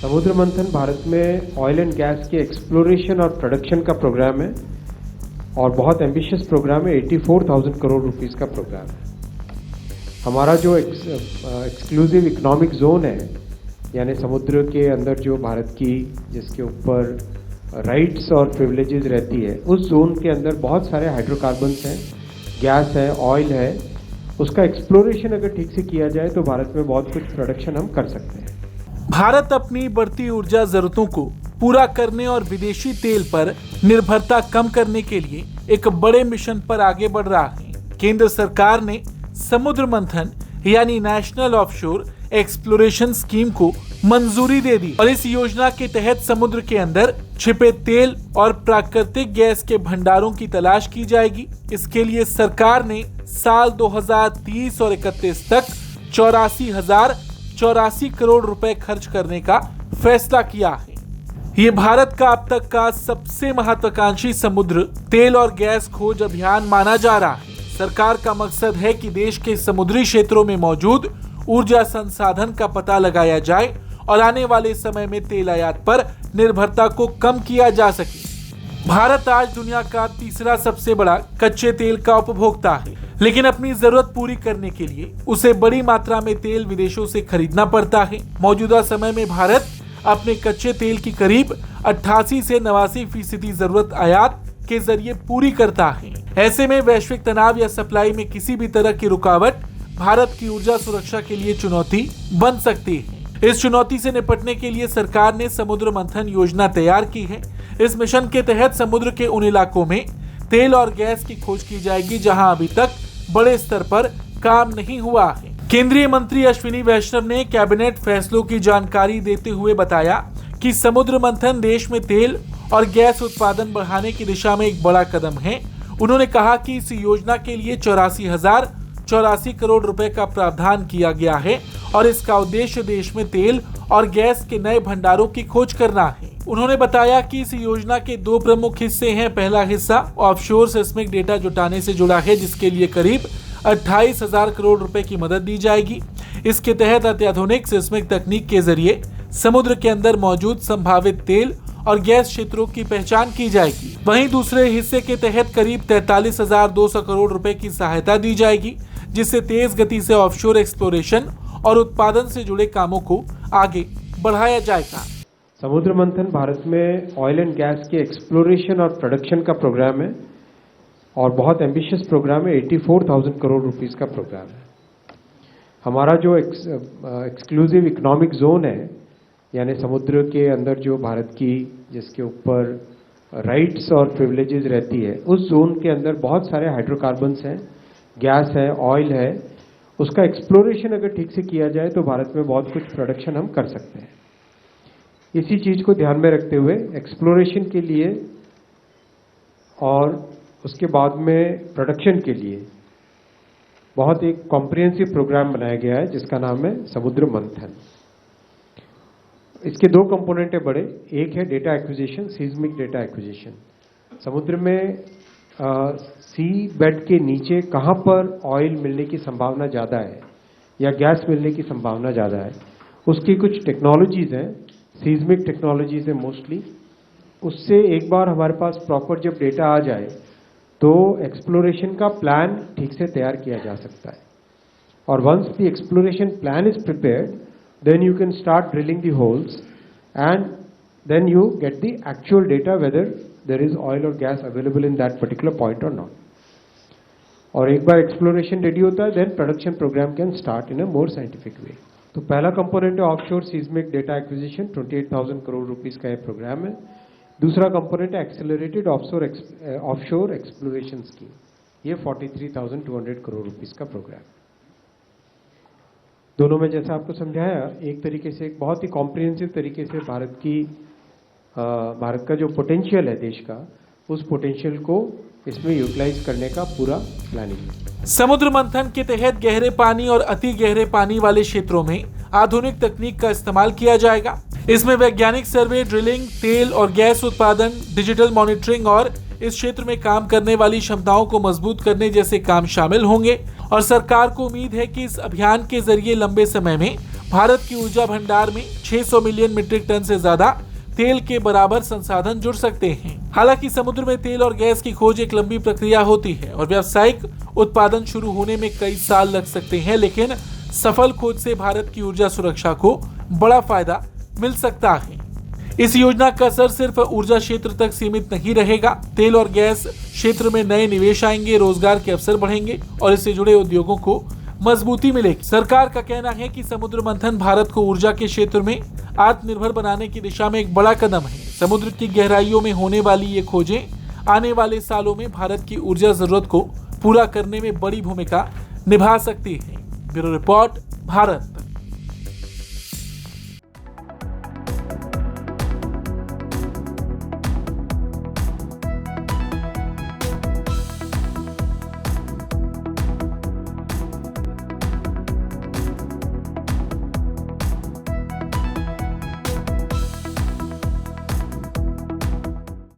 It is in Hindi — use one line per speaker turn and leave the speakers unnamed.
समुद्र मंथन भारत में ऑयल एंड गैस के एक्सप्लोरेशन और प्रोडक्शन का प्रोग्राम है और बहुत एम्बिशियस प्रोग्राम है। 84,000 करोड़ रुपीस का प्रोग्राम है। हमारा जो एक्सक्लूसिव इकोनॉमिक जोन है, यानी समुद्र के अंदर जो भारत की जिसके ऊपर राइट्स और प्रिविलेजेस रहती है, उस जोन के अंदर बहुत सारे हाइड्रोकार्बन्स हैं, गैस है, ऑयल है। उसका एक्सप्लोरेशन अगर ठीक से किया जाए तो भारत में बहुत कुछ प्रोडक्शन हम कर सकते हैं।
भारत अपनी बढ़ती ऊर्जा जरूरतों को पूरा करने और विदेशी तेल पर निर्भरता कम करने के लिए एक बड़े मिशन पर आगे बढ़ रहा है। केंद्र सरकार ने समुद्र मंथन यानी नेशनल ऑफशोर एक्सप्लोरेशन स्कीम को मंजूरी दे दी और इस योजना के तहत समुद्र के अंदर छिपे तेल और प्राकृतिक गैस के भंडारों की तलाश की जाएगी। इसके लिए सरकार ने साल 2030 और 31 तक 84,084 करोड़ रुपए खर्च करने का फैसला किया है। ये भारत का अब तक का सबसे महत्वाकांक्षी समुद्र तेल और गैस खोज अभियान माना जा रहा है। सरकार का मकसद है कि देश के समुद्री क्षेत्रों में मौजूद ऊर्जा संसाधन का पता लगाया जाए और आने वाले समय में तेल आयात पर निर्भरता को कम किया जा सके। भारत आज दुनिया का तीसरा सबसे बड़ा कच्चे तेल का उपभोक्ता है, लेकिन अपनी जरूरत पूरी करने के लिए उसे बड़ी मात्रा में तेल विदेशों से खरीदना पड़ता है। मौजूदा समय में भारत अपने कच्चे तेल की करीब 88 से 89% जरूरत आयात के जरिए पूरी करता है। ऐसे में वैश्विक तनाव या सप्लाई में किसी भी तरह की रुकावट भारत की ऊर्जा सुरक्षा के लिए चुनौती बन सकती है। इस चुनौती से निपटने के लिए सरकार ने समुद्र मंथन योजना तैयार की है। इस मिशन के तहत समुद्र के उन इलाकों में तेल और गैस की खोज की जाएगी जहां अभी तक बड़े स्तर पर काम नहीं हुआ है। केंद्रीय मंत्री अश्विनी वैष्णव ने कैबिनेट फैसलों की जानकारी देते हुए बताया कि समुद्र मंथन देश में तेल और गैस उत्पादन बढ़ाने की दिशा में एक बड़ा कदम है। उन्होंने कहा कि इस योजना के लिए 84,084 करोड़ रुपए का प्रावधान किया गया है और इसका उद्देश्य देश में तेल और गैस के नए भंडारों की खोज करना है। उन्होंने बताया कि इस योजना के दो प्रमुख हिस्से हैं। पहला हिस्सा ऑफशोर सिस्मिक डेटा जुटाने से जुड़ा है, जिसके लिए करीब 28,000 करोड़ रुपए की मदद दी जाएगी। इसके तहत अत्याधुनिक सिस्मिक तकनीक के जरिए समुद्र के अंदर मौजूद संभावित तेल और गैस क्षेत्रों की पहचान की जाएगी। वहीं दूसरे हिस्से के तहत करीब 43,200 करोड़ रुपए की सहायता दी जाएगी, जिससे तेज गति से ऑफशोर एक्सप्लोरेशन और उत्पादन से जुड़े कामों को आगे बढ़ाया जाएगा।
समुद्र मंथन भारत में ऑयल एंड गैस के एक्सप्लोरेशन और प्रोडक्शन का प्रोग्राम है और बहुत एम्बिशियस प्रोग्राम है। 84,000 करोड़ रुपीस का प्रोग्राम है। हमारा जो एक्सक्लूसिव इकोनॉमिक जोन है, यानी समुद्र के अंदर जो भारत की जिसके ऊपर राइट्स और प्रिविलेजेस रहती है, उस जोन के अंदर बहुत सारे हाइड्रोकार्बन्स हैं, गैस है, ऑयल है। उसका एक्सप्लोरेशन अगर ठीक से किया जाए तो भारत में बहुत कुछ प्रोडक्शन हम कर सकते हैं। इसी चीज को ध्यान में रखते हुए एक्सप्लोरेशन के लिए और उसके बाद में प्रोडक्शन के लिए बहुत एक कॉम्प्रिहेंसिव प्रोग्राम बनाया गया है, जिसका नाम है समुद्र मंथन। इसके दो कंपोनेंट है बड़े। एक है data acquisition, seismic data acquisition. समुद्र में सी बेड के नीचे कहाँ पर ऑयल मिलने की संभावना ज़्यादा है या गैस मिलने की संभावना ज़्यादा है, उसकी कुछ टेक्नोलॉजीज़ हैं, सीज्मिक टेक्नोलॉजीज़ है मोस्टली। उससे एक बार हमारे पास प्रॉपर जब डेटा आ जाए तो एक्सप्लोरेशन का प्लान ठीक से तैयार किया जा सकता है। और once the exploration plan is prepared, then you can start drilling the holes and then you get the actual data whether there is oil or gas available in that particular point or not. और एक बार exploration ready होता है, then production program can start in a more scientific way. तो पहला कंपोनेंट है offshore seismic data acquisition, 28,000 crore rupees का ये प्रोग्राम है। दूसरा कंपोनेंट है एक्सेलरेटेड ऑफशोर एक्सप्लोरेशन स्कीम, ये 43,200 करोड़ रुपीस का प्रोग्राम। दोनों में जैसा आपको समझाया, एक तरीके से एक बहुत ही कॉम्प्रिहेंसिव तरीके से भारत का जो पोटेंशियल है देश का, उस पोटेंशियल को इसमें यूटिलाइज करने का पूरा प्लानिंग है।
समुद्र मंथन के तहत गहरे पानी और अति गहरे पानी वाले क्षेत्रों में आधुनिक तकनीक का इस्तेमाल किया जाएगा। इसमें वैज्ञानिक सर्वे, ड्रिलिंग, तेल और गैस उत्पादन, डिजिटल मॉनिटरिंग और इस क्षेत्र में काम करने वाली क्षमताओं को मजबूत करने जैसे काम शामिल होंगे। और सरकार को उम्मीद है कि इस अभियान के जरिए लंबे समय में भारत की ऊर्जा भंडार में 600 मिलियन मीट्रिक टन से ज्यादा तेल के बराबर संसाधन जुड़ सकते हैं। हालांकि समुद्र में तेल और गैस की खोज एक लंबी प्रक्रिया होती है और व्यावसायिक उत्पादन शुरू होने में कई साल लग सकते हैं, लेकिन सफल खोज से भारत की ऊर्जा सुरक्षा को बड़ा फायदा मिल सकता है। इस योजना का असर सिर्फ ऊर्जा क्षेत्र तक सीमित नहीं रहेगा। तेल और गैस क्षेत्र में नए निवेश आएंगे, रोजगार के अवसर बढ़ेंगे और इससे जुड़े उद्योगों को मजबूती मिलेगी। सरकार का कहना है कि समुद्र मंथन भारत को ऊर्जा के क्षेत्र में आत्मनिर्भर बनाने की दिशा में एक बड़ा कदम है। समुद्र की गहराइयों में होने वाली ये खोजें आने वाले सालों में भारत की ऊर्जा जरूरत को पूरा करने में बड़ी भूमिका निभा सकती है। Bureau report, Bharat.